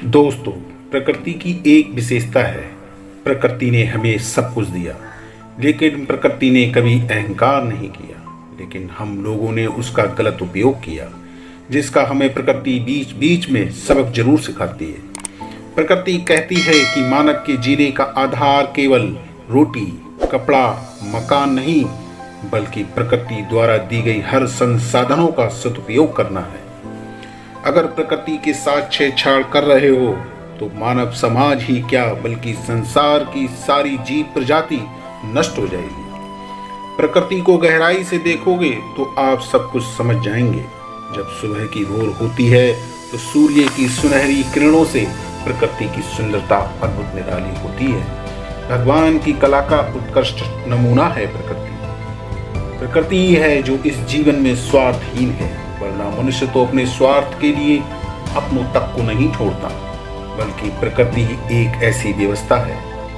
दोस्तों, प्रकृति की एक विशेषता है। प्रकृति ने हमें सब कुछ दिया, लेकिन प्रकृति ने कभी अहंकार नहीं किया। लेकिन हम लोगों ने उसका गलत उपयोग किया, जिसका हमें प्रकृति बीच बीच में सबक जरूर सिखाती है। प्रकृति कहती है कि मानव के जीने का आधार केवल रोटी, कपड़ा, मकान नहीं, बल्कि प्रकृति द्वारा दी गई हर संसाधनों का सदुपयोग करना है। अगर प्रकृति के साथ छेड़छाड़ कर रहे हो तो मानव समाज ही क्या, बल्कि संसार की सारी जीव प्रजाति नष्ट हो जाएगी। प्रकृति को गहराई से देखोगे तो आप सब कुछ समझ जाएंगे। जब सुबह की भोर होती है तो सूर्य की सुनहरी किरणों से प्रकृति की सुंदरता अद्भुत निराली होती है। भगवान की कला का उत्कृष्ट नमूना है प्रकृति ही है जो इस जीवन में स्वार्थहीन है, वरना मनुष्य तो अपने स्वार्थ के लिए अपनों तक को नहीं छोड़ता। बल्कि प्रकृति ही एक ऐसी व्यवस्था है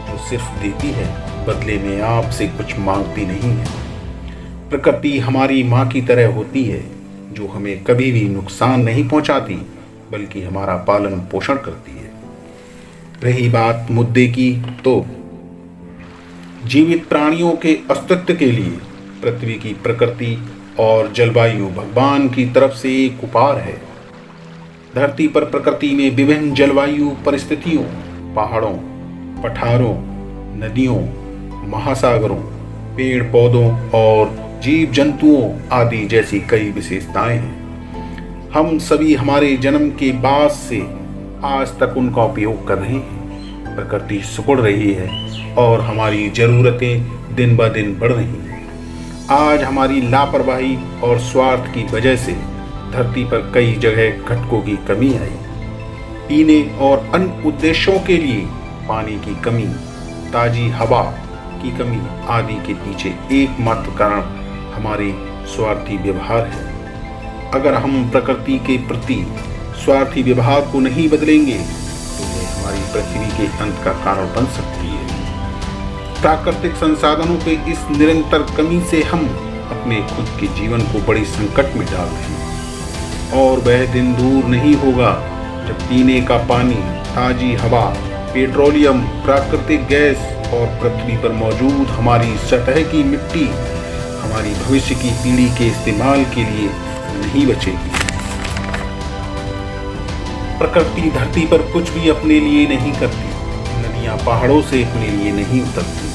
जो सिर्फ देती है, बदले में आपसे कुछ मांगती नहीं है। प्रकृति हमारी माँ की तरह होती है, जो हमें कभी भी नुकसान नहीं पहुंचाती, बल्कि हमारा पालन पोषण करती है। रही बात मुद्दे की, तो जीवित प्राणियों के अस्तित्व के लिए पृथ्वी की प्रकृति और जलवायु भगवान की तरफ से एक उपहार है। धरती पर प्रकृति ने विभिन्न जलवायु परिस्थितियों, पहाड़ों, पठारों, नदियों, महासागरों, पेड़ पौधों और जीव जंतुओं आदि जैसी कई विशेषताएं हैं। हम सभी हमारे जन्म के बाद से आज तक उनका उपयोग कर रहे हैं। प्रकृति सिकुड़ रही है और हमारी जरूरतें दिन ब दिन बढ़ रही हैं। आज हमारी लापरवाही और स्वार्थ की वजह से धरती पर कई जगह घटकों की कमी आई। पीने और अन्य उद्देश्यों के लिए पानी की कमी, ताजी हवा की कमी आदि के पीछे एकमात्र कारण हमारी स्वार्थी व्यवहार है। अगर हम प्रकृति के प्रति स्वार्थी व्यवहार को नहीं बदलेंगे तो यह हमारी पृथ्वी के अंत का कारण बन सकती है। प्राकृतिक संसाधनों के इस निरंतर कमी से हम अपने खुद के जीवन को बड़ी संकट में डाल रहे हैं। और वह दिन दूर नहीं होगा जब पीने का पानी, ताजी हवा, पेट्रोलियम, प्राकृतिक गैस और पृथ्वी पर मौजूद हमारी सतह की मिट्टी हमारी भविष्य की पीढ़ी के इस्तेमाल के लिए नहीं बचेगी। प्रकृति धरती पर कुछ भी अपने लिए नहीं करती। नदियां पहाड़ों से अपने लिए नहीं उतरती।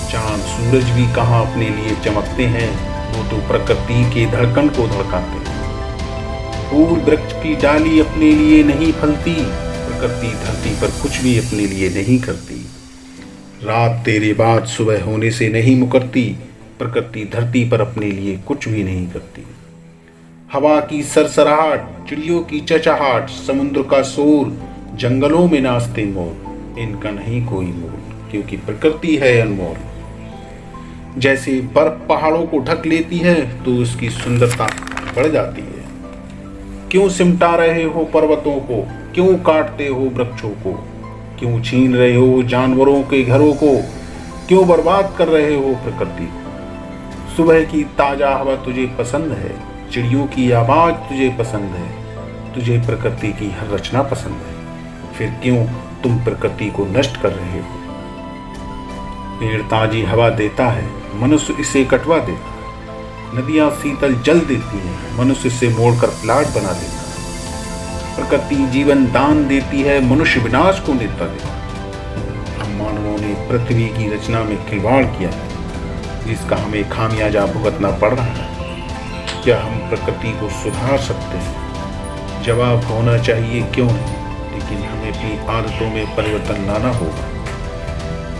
चांद सूरज भी कहाँ अपने लिए चमकते हैं, वो तो प्रकृति के धड़कन को धड़काते हैं। फूल वृक्ष की डाली अपने लिए नहीं फलती। प्रकृति धरती पर कुछ भी अपने लिए नहीं करती। रात तेरे बाद सुबह होने से नहीं मुकरती। प्रकृति धरती पर अपने लिए कुछ भी नहीं करती। हवा की सरसराहट, चिड़ियों की चहचहाट, समुद्र का शोर, जंगलों में नाचते मोर, इनका नहीं कोई मोल, क्योंकि प्रकृति है अनमोल। जैसे बर्फ पहाड़ों को ढक लेती है तो उसकी सुंदरता बढ़ जाती है। क्यों सिमटा रहे हो पर्वतों को, क्यों काटते हो वृक्षों को, क्यों छीन रहे हो जानवरों के घरों को, क्यों बर्बाद कर रहे हो प्रकृति। सुबह की ताजा हवा तुझे पसंद है, चिड़ियों की आवाज तुझे पसंद है, तुझे प्रकृति की हर रचना पसंद है, फिर क्यों तुम प्रकृति को नष्ट कर रहे हो। पेड़ ताजी हवा देता है, मनुष्य इसे कटवा देता है। नदियां शीतल जल देती हैं, मनुष्य इसे मोड़कर प्लाट बना देता है। प्रकृति जीवन दान देती है, मनुष्य विनाश को नेता देता है। हम मानवों ने पृथ्वी की रचना में खिलवाड़ किया है, जिसका हमें खामियाजा भुगतना पड़ रहा है। क्या हम प्रकृति को सुधार सकते हैं? जवाब होना चाहिए क्यों नहीं, लेकिन हमें अपनी आदतों में परिवर्तन लाना होगा।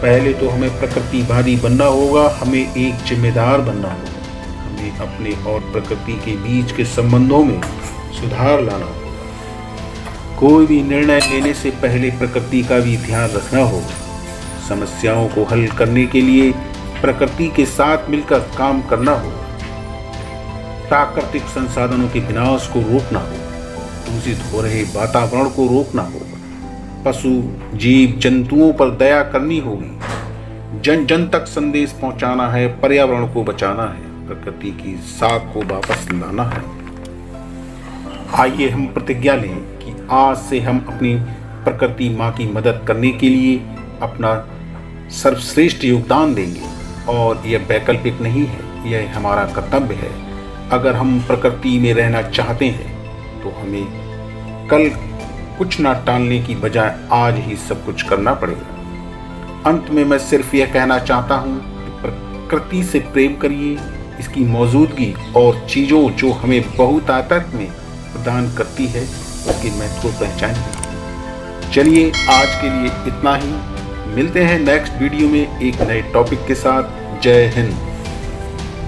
पहले तो हमें प्रकृतिवादी बनना होगा, हमें एक जिम्मेदार बनना होगा। हमें अपने और प्रकृति के बीच के संबंधों में सुधार लाना होगा। कोई भी निर्णय लेने से पहले प्रकृति का भी ध्यान रखना होगा। समस्याओं को हल करने के लिए प्रकृति के साथ मिलकर काम करना होगा। प्राकृतिक संसाधनों के विनाश को रोकना होगा। दूषित हो रहे वातावरण को रोकना होगा। पशु, जीव जंतुओं पर दया करनी होगी। जन जन तक संदेश पहुंचाना है, पर्यावरण को बचाना है, प्रकृति की साख को वापस लाना है। आइए हम प्रतिज्ञा लें कि आज से हम अपनी प्रकृति माँ की मदद करने के लिए अपना सर्वश्रेष्ठ योगदान देंगे और यह वैकल्पिक नहीं है, यह हमारा कर्तव्य है। अगर हम प्रकृति में रहना चाहते हैं तो हमें कल कुछ ना टालने की बजाय आज ही सब कुछ करना पड़ेगा। अंत में मैं सिर्फ यह कहना चाहता हूँ कि प्रकृति से प्रेम करिए, इसकी मौजूदगी और चीज़ों जो हमें बहुतायत में प्रदान करती है उसके महत्व को पहचानिए। चलिए आज के लिए इतना ही, मिलते हैं नेक्स्ट वीडियो में एक नए टॉपिक के साथ। जय हिंद।